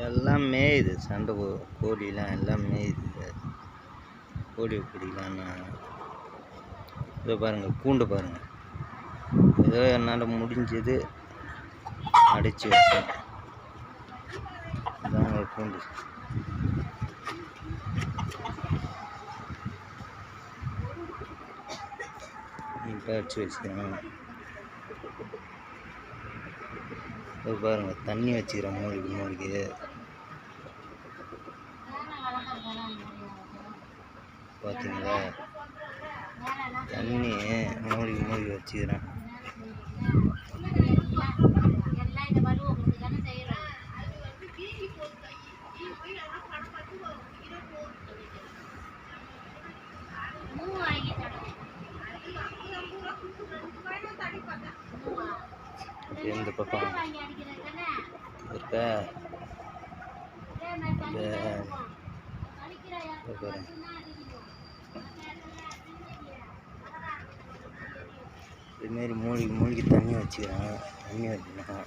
எல்லாம் மேயுது சண்டை கோழிலாம் எல்லாம் மேயுது. கோழி பிடிக்கலான்னு இதை பாருங்கள், கூண்டு பாருங்கள். ஏதோ என்னால் முடிஞ்சது அடித்து வச்சேன். இதாங்க கூண்டு. நீட்டாக அடிச்சு வச்சுக்கிறேன். இது பாருங்கள், தண்ணி வச்சுக்கிறேன் மூலிகை பார்த்தீங்களா? தண்ணி மூலிகை வச்சுக்கிறேன். இந்த பக்கம் இருக்கா இதுமாரி மூலிகை தண்ணி வச்சுக்கிறேன். தண்ணி வைக்கணும்.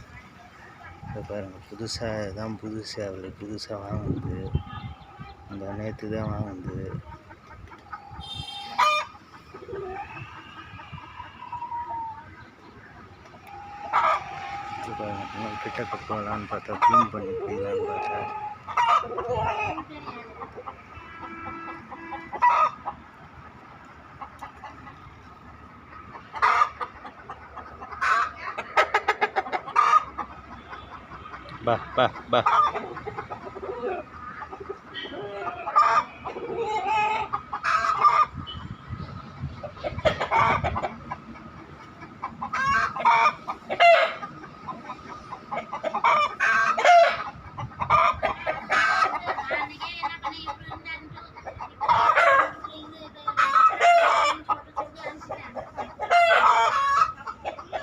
இப்போ பாருங்கள், புதுசாக தான் புதுசாக வாங்குது. இந்த நேற்று தான் வாங்குது. கிட்ட போகலான்னு பார்த்தா க்ளீன் பண்ணி போயிடலான்னு பார்த்தா பா